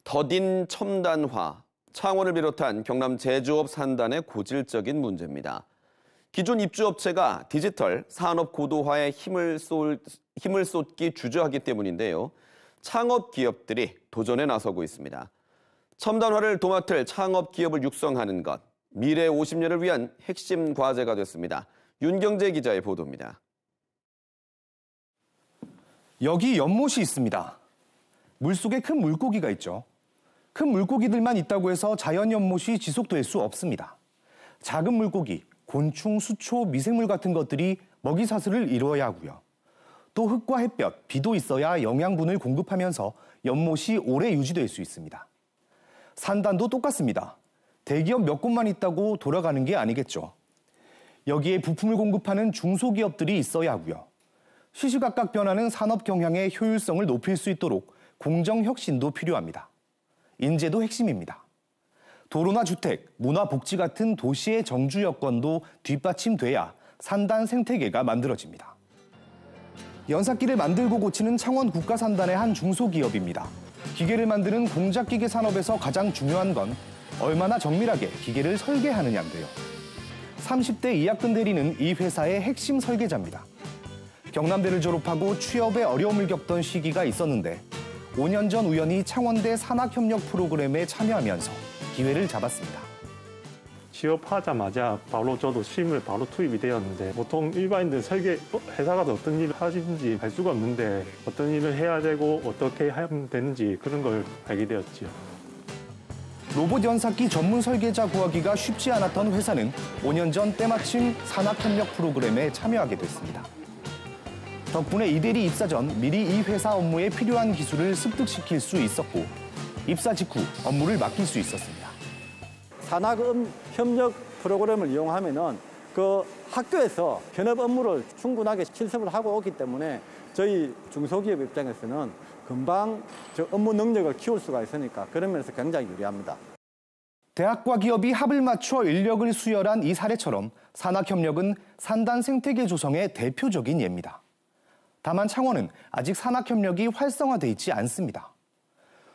더딘 첨단화, 창원을 비롯한 경남 제조업 산단의 고질적인 문제입니다. 기존 입주업체가 디지털 산업 고도화에 힘을 쏟기 주저하기 때문인데요. 창업 기업들이 도전에 나서고 있습니다. 첨단화를 도맡을 창업 기업을 육성하는 것, 미래 50년을 위한 핵심 과제가 됐습니다. 윤경재 기자의 보도입니다. 여기 연못이 있습니다. 물속에 큰 물고기가 있죠. 큰 물고기들만 있다고 해서 자연 연못이 지속될 수 없습니다. 작은 물고기, 곤충, 수초, 미생물 같은 것들이 먹이 사슬을 이루어야 하고요. 또 흙과 햇볕, 비도 있어야 영양분을 공급하면서 연못이 오래 유지될 수 있습니다. 산단도 똑같습니다. 대기업 몇 곳만 있다고 돌아가는 게 아니겠죠. 여기에 부품을 공급하는 중소기업들이 있어야 하고요. 시시각각 변하는 산업 경향의 효율성을 높일 수 있도록 공정 혁신도 필요합니다. 인재도 핵심입니다. 도로나 주택, 문화, 복지 같은 도시의 정주 여건도 뒷받침돼야 산단 생태계가 만들어집니다. 연삭기를 만들고 고치는 창원 국가산단의 한 중소기업입니다. 기계를 만드는 공작기계 산업에서 가장 중요한 건 얼마나 정밀하게 기계를 설계하느냐인데요. 30대 이학근 대리는 이 회사의 핵심 설계자입니다. 경남대를 졸업하고 취업에 어려움을 겪던 시기가 있었는데 5년 전 우연히 창원대 산학협력 프로그램에 참여하면서 기회를 잡았습니다. 취업하자마자 바로 저도 실무에 바로 투입이 되었는데 보통 일반인들 설계 회사가 어떤 일을 하시는지 알 수가 없는데 어떤 일을 해야 되고 어떻게 하면 되는지 그런 걸 알게 되었죠. 로봇 연삭기 전문 설계자 구하기가 쉽지 않았던 회사는 5년 전 때마침 산학협력 프로그램에 참여하게 됐습니다. 덕분에 이대리 입사 전 미리 이 회사 업무에 필요한 기술을 습득시킬 수 있었고 입사 직후 업무를 맡길 수 있었습니다. 산학협력 프로그램을 이용하면은 그 학교에서 현업 업무를 충분하게 실습을 하고 오기 때문에 저희 중소기업 입장에서는 금방 저 업무 능력을 키울 수가 있으니까 그런 면에서 굉장히 유리합니다. 대학과 기업이 합을 맞춰 인력을 수혈한 이 사례처럼 산학협력은 산단 생태계 조성의 대표적인 예입니다. 다만 창원은 아직 산학협력이 활성화돼 있지 않습니다.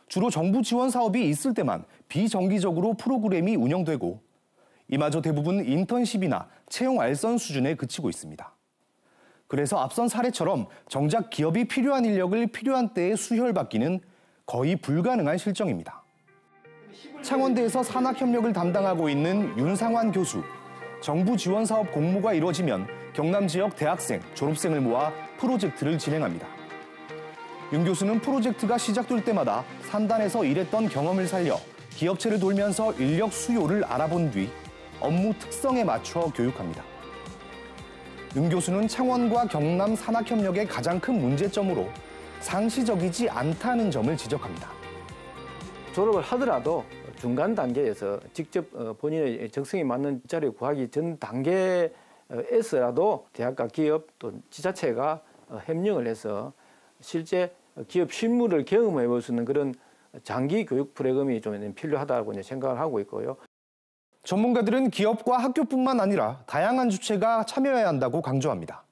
주로 정부 지원 사업이 있을 때만 비정기적으로 프로그램이 운영되고 이마저 대부분 인턴십이나 채용 알선 수준에 그치고 있습니다. 그래서 앞선 사례처럼 정작 기업이 필요한 인력을 필요한 때에 수혈받기는 거의 불가능한 실정입니다. 창원대에서 산학협력을 담당하고 있는 윤상환 교수. 정부 지원 사업 공모가 이루어지면 경남 지역 대학생, 졸업생을 모아 프로젝트를 진행합니다. 윤 교수는 프로젝트가 시작될 때마다 산단에서 일했던 경험을 살려 기업체를 돌면서 인력 수요를 알아본 뒤 업무 특성에 맞춰 교육합니다. 윤 교수는 창원과 경남 산학협력의 가장 큰 문제점으로 상시적이지 않다는 점을 지적합니다. 졸업을 하더라도 중간 단계에서 직접 본인의 적성에 맞는 자리를 구하기 전 단계에서라도 대학과 기업 또 지자체가 협력을 해서 실제 기업 실무를 경험해 볼 수 있는 그런 장기 교육 프로그램이 좀 필요하다고 생각을 하고 있고요. 전문가들은 기업과 학교뿐만 아니라 다양한 주체가 참여해야 한다고 강조합니다.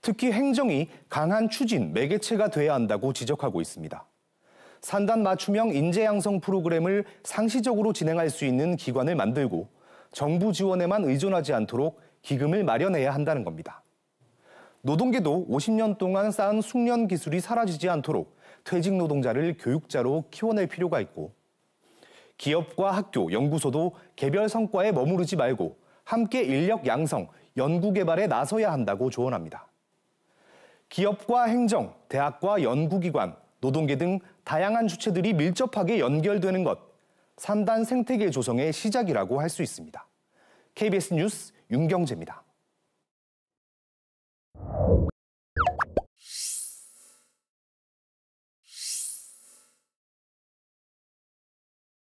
특히 행정이 강한 추진, 매개체가 돼야 한다고 지적하고 있습니다. 산단 맞춤형 인재 양성 프로그램을 상시적으로 진행할 수 있는 기관을 만들고 정부 지원에만 의존하지 않도록 기금을 마련해야 한다는 겁니다. 노동계도 50년 동안 쌓은 숙련 기술이 사라지지 않도록 퇴직 노동자를 교육자로 키워낼 필요가 있고 기업과 학교, 연구소도 개별 성과에 머무르지 말고 함께 인력 양성, 연구 개발에 나서야 한다고 조언합니다. 기업과 행정, 대학과 연구기관, 노동계 등 다양한 주체들이 밀접하게 연결되는 것, 산단 생태계 조성의 시작이라고 할 수 있습니다. KBS 뉴스 윤경재입니다.